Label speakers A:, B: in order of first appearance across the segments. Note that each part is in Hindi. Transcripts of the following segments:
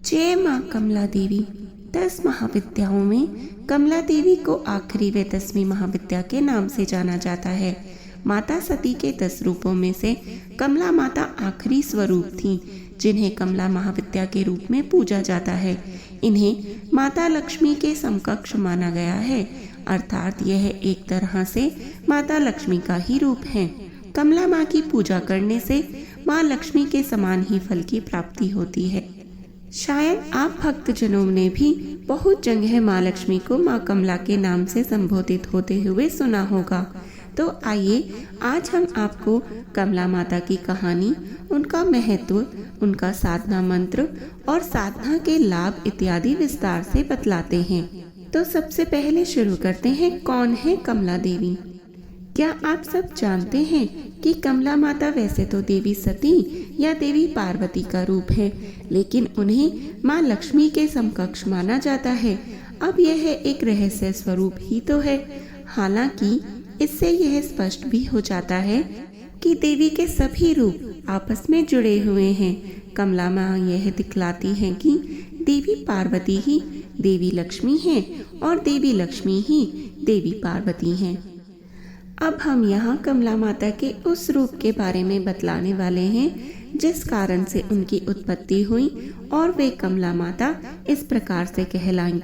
A: जय माँ कमला देवी। 10 महाविद्याओं में कमला देवी को आखिरी व 10वीं महाविद्या के नाम से जाना जाता है। माता सती के 10 रूपों में से कमला माता आखिरी स्वरूप थी, जिन्हें कमला महाविद्या के रूप में पूजा जाता है। इन्हें माता लक्ष्मी के समकक्ष माना गया है, अर्थात यह एक तरह से माता लक्ष्मी का ही रूप है। कमला माँ की पूजा करने से माँ लक्ष्मी के समान ही फल की प्राप्ति होती है। शायद आप भक्तजनों ने भी बहुत जगह माँ लक्ष्मी को माँ कमला के नाम से संबोधित होते हुए सुना होगा। तो आइए आज हम आपको कमला माता की कहानी, उनका महत्व, उनका साधना मंत्र और साधना के लाभ इत्यादि विस्तार से बतलाते हैं। तो सबसे पहले शुरू करते हैं, कौन है कमला देवी। क्या आप सब जानते हैं कि कमला माता वैसे तो देवी सती या देवी पार्वती का रूप है, लेकिन उन्हें माँ लक्ष्मी के समकक्ष माना जाता है। अब यह एक रहस्य स्वरूप ही तो है। हालांकि इससे यह स्पष्ट भी हो जाता है कि देवी के सभी रूप आपस में जुड़े हुए हैं। कमला माँ यह दिखलाती हैं कि देवी पार्वती ही देवी लक्ष्मी है और देवी लक्ष्मी ही देवी पार्वती हैं। अब हम यहाँ कमला माता के उस रूप के बारे में बतलाने वाले हैं जिस कारण से उनकी उत्पत्ति हुई और वे कमला माता इस प्रकार से कहलाई।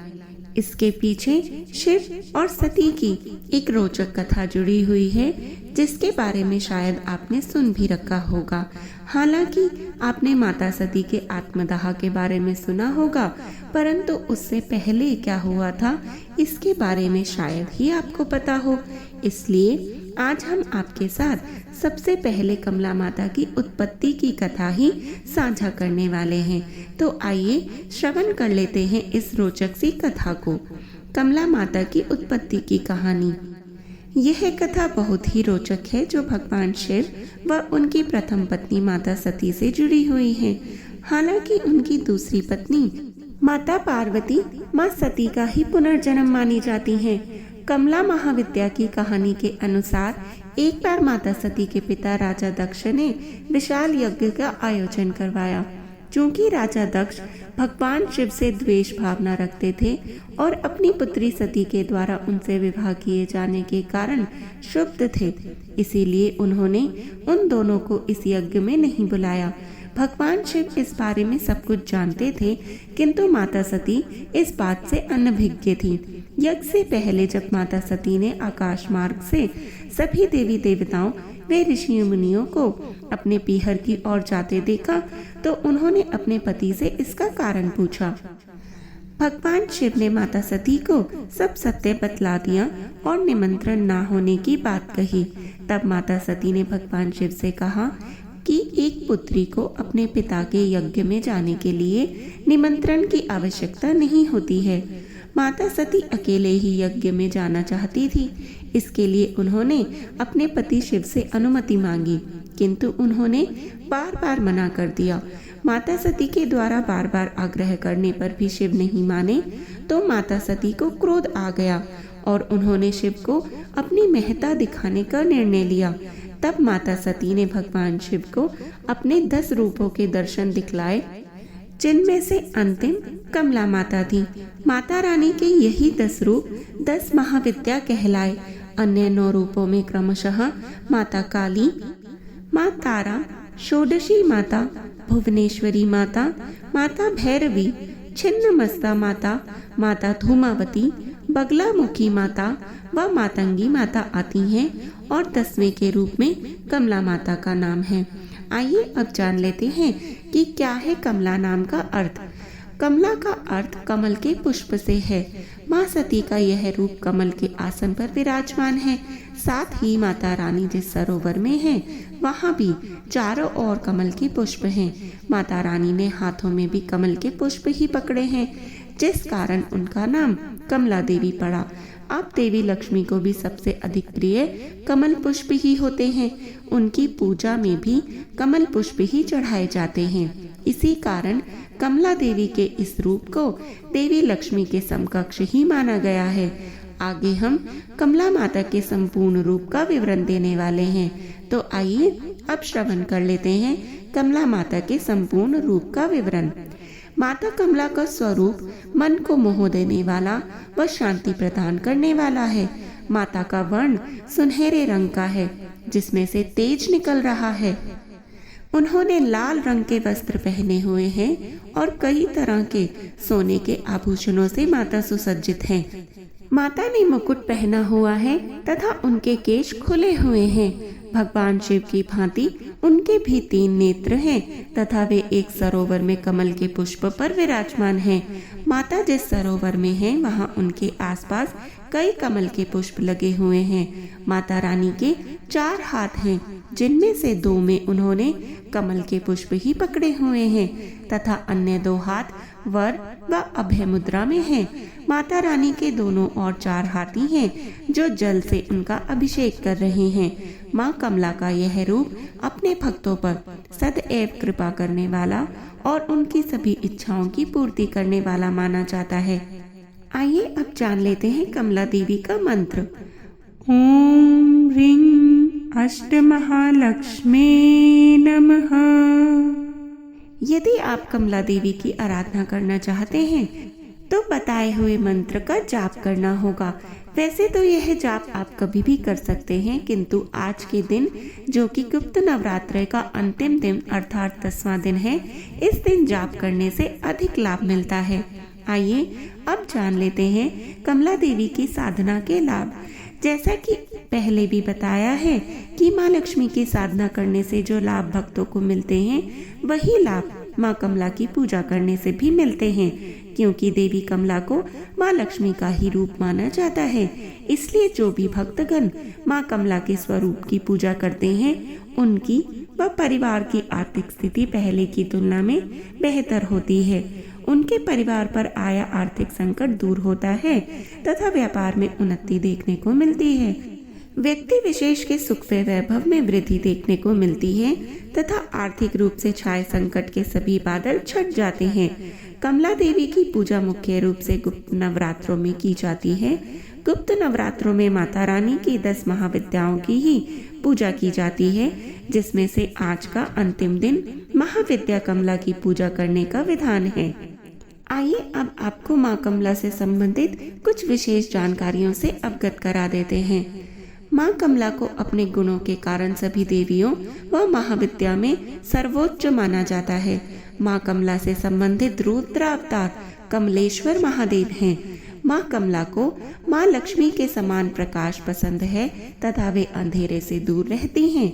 A: इसके पीछे शिव और सती की एक रोचक कथा जुड़ी हुई है, जिसके बारे में शायद आपने सुन भी रखा होगा। हालांकि आपने माता सती के आत्मदाह के बारे में सुना होगा, परंतु उससे पहले क्या हुआ था इसके बारे में शायद ही आपको पता हो। इसलिए आज हम आपके साथ सबसे पहले कमला माता की उत्पत्ति की कथा ही साझा करने वाले हैं। तो आइए श्रवण कर लेते हैं इस रोचक सी कथा को। कमला माता की उत्पत्ति की कहानी। यह कथा बहुत ही रोचक है, जो भगवान शिव व उनकी प्रथम पत्नी माता सती से जुड़ी हुई है। हालांकि उनकी दूसरी पत्नी माता पार्वती माँ सती का ही पुनर्जन्म मानी जाती हैं। कमला महाविद्या की कहानी के अनुसार एक बार माता सती के पिता राजा दक्ष ने विशाल यज्ञ का आयोजन करवाया। चूंकि राजा दक्ष भगवान शिव से द्वेष भावना रखते थे और अपनी पुत्री सती के द्वारा उनसे विवाह किए जाने के कारण क्षुब्ध थे, इसीलिए उन्होंने उन दोनों को इस यज्ञ में नहीं बुलाया। भगवान शिव इस बारे में सब कुछ जानते थे, किंतु माता सती इस बात से अनभिज्ञ थी। यज्ञ से पहले जब माता सती ने आकाश मार्ग से सभी देवी देवताओं वे ऋषि मुनियों को अपने पीहर की ओर जाते देखा, तो उन्होंने अपने पति से इसका कारण पूछा। भगवान शिव ने माता सती को सब सत्य बतला दिया और निमंत्रण ना होने की बात कही। तब माता सती ने भगवान शिव से कहा कि एक पुत्री को अपने पिता के यज्ञ में जाने के लिए निमंत्रण की आवश्यकता नहीं होती है। माता सती अकेले ही यज्ञ में जाना चाहती थी। इसके लिए उन्होंने अपने पति शिव से अनुमति मांगी, किंतु उन्होंने बार बार मना कर दिया। माता सती के द्वारा बार बार आग्रह करने पर भी शिव नहीं माने, तो माता सती को क्रोध आ गया और उन्होंने शिव को अपनी महत्ता दिखाने का निर्णय लिया। तब माता सती ने भगवान शिव को अपने 10 रूपों के दर्शन दिखलाए, जिनमें से अंतिम कमला माता थी। माता रानी के यही 10 रूप 10 महाविद्या कहलाए। अन्य 9 रूपों में क्रमशः माता काली, माँ तारा, षोडशी माता, भुवनेश्वरी माता, माता भैरवी, छिन्नमस्ता माता, माता धूमावती, बगलामुखी माता व मातंगी माता आती हैं और 10वें के रूप में कमला माता का नाम है। आइए अब जान लेते हैं कि क्या है कमला नाम का अर्थ। कमला का अर्थ कमल के पुष्प से है। माँ सती का यह रूप कमल के आसन पर विराजमान है। साथ ही माता रानी जिस सरोवर में है, वहाँ भी चारों ओर कमल के पुष्प हैं। माता रानी ने हाथों में भी कमल के पुष्प ही पकड़े हैं, जिस कारण उनका नाम कमला देवी पड़ा। अब देवी लक्ष्मी को भी सबसे अधिक प्रिय कमल पुष्प ही होते हैं। उनकी पूजा में भी कमल पुष्प ही चढ़ाए जाते हैं। इसी कारण कमला देवी के इस रूप को देवी लक्ष्मी के समकक्ष ही माना गया है। आगे हम कमला माता के संपूर्ण रूप का विवरण देने वाले हैं। तो आइए अब श्रवण कर लेते हैं कमला माता के संपूर्ण रूप का विवरण। माता कमला का स्वरूप मन को मोह देने वाला व शांति प्रदान करने वाला है। माता का वर्ण सुनहरे रंग का है, जिसमें से तेज निकल रहा है। उन्होंने लाल रंग के वस्त्र पहने हुए हैं और कई तरह के सोने के आभूषणों से माता सुसज्जित हैं। माता ने मुकुट पहना हुआ है तथा उनके केश खुले हुए हैं। भगवान शिव की भांति उनके भी 3 नेत्र हैं तथा वे एक सरोवर में कमल के पुष्प पर विराजमान हैं। माता जिस सरोवर में हैं, वहाँ उनके आसपास कई कमल के पुष्प लगे हुए हैं। माता रानी के 4 हाथ हैं, जिनमें से 2 में उन्होंने कमल के पुष्प ही पकड़े हुए हैं तथा अन्य 2 हाथ वर व अभय मुद्रा में हैं। माता रानी के दोनों और 4 हाथी हैं, जो जल से उनका अभिषेक कर रहे हैं। माँ कमला का यह रूप अपने भक्तों पर सदैव कृपा करने वाला और उनकी सभी इच्छाओं की पूर्ति करने वाला माना जाता है। आइए अब जान लेते हैं कमला देवी का मंत्र। ओम ह्रीं अष्टमहालक्ष्मी नमः। यदि आप कमला देवी की आराधना करना चाहते हैं तो बताए हुए मंत्र का जाप करना होगा। वैसे तो यह जाप आप कभी भी कर सकते हैं, किंतु आज के दिन जो कि गुप्त नवरात्र का अंतिम दिन अर्थात 10वां दिन है, इस दिन जाप करने से अधिक लाभ मिलता है। आइए अब जान लेते हैं कमला देवी की साधना के लाभ। जैसा कि पहले भी बताया है कि माँ लक्ष्मी की साधना करने से जो लाभ भक्तों को मिलते हैं, वही लाभ माँ कमला की पूजा करने से भी मिलते हैं, क्योंकि देवी कमला को माँ लक्ष्मी का ही रूप माना जाता है। इसलिए जो भी भक्तगण माँ कमला के स्वरूप की पूजा करते हैं, उनकी व परिवार की आर्थिक स्थिति पहले की तुलना में बेहतर होती है। उनके परिवार पर आया आर्थिक संकट दूर होता है तथा व्यापार में उन्नति देखने को मिलती है। व्यक्ति विशेष के सुख व वैभव में वृद्धि देखने को मिलती है तथा आर्थिक रूप से छाए संकट के सभी बादल छट जाते हैं। कमला देवी की पूजा मुख्य रूप से गुप्त नवरात्रों में की जाती है। गुप्त नवरात्रों में माता रानी की 10 महाविद्याओं की ही पूजा की जाती है, जिसमें से आज का अंतिम दिन महाविद्या कमला की पूजा करने का विधान है। आइए अब आपको माँ कमला से संबंधित कुछ विशेष जानकारियों से अवगत करा देते हैं। माँ कमला को अपने गुणों के कारण सभी देवियों व महाविद्या में सर्वोच्च माना जाता है। माँ कमला से संबंधित रुद्र अवतार कमलेश्वर महादेव हैं। माँ कमला को माँ लक्ष्मी के समान प्रकाश पसंद है तथा वे अंधेरे से दूर रहती हैं।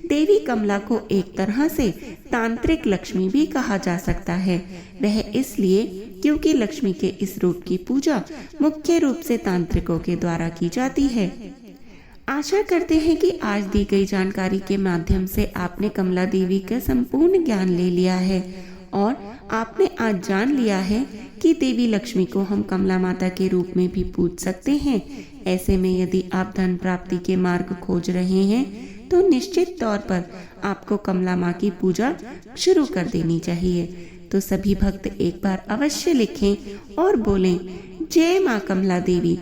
A: देवी कमला को एक तरह से तांत्रिक लक्ष्मी भी कहा जा सकता है। वह इसलिए क्योंकि लक्ष्मी के इस रूप की पूजा मुख्य रूप से तांत्रिकों के द्वारा की जाती है। आशा करते हैं कि आज दी गई जानकारी के माध्यम से आपने कमला देवी का संपूर्ण ज्ञान ले लिया है और आपने आज जान लिया है कि देवी लक्ष्मी को हम कमला माता के रूप में भी पूज सकते हैं। ऐसे में यदि आप धन प्राप्ति के मार्ग खोज रहे हैं तो निश्चित तौर पर आपको कमला माँ की पूजा शुरू कर देनी चाहिए। तो सभी भक्त एक बार अवश्य लिखें और बोलें, जय माँ कमला देवी।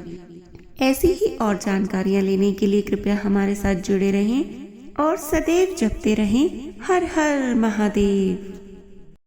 A: ऐसी ही और जानकारियाँ लेने के लिए कृपया हमारे साथ जुड़े रहें और सदैव जपते रहें हर हर महादेव।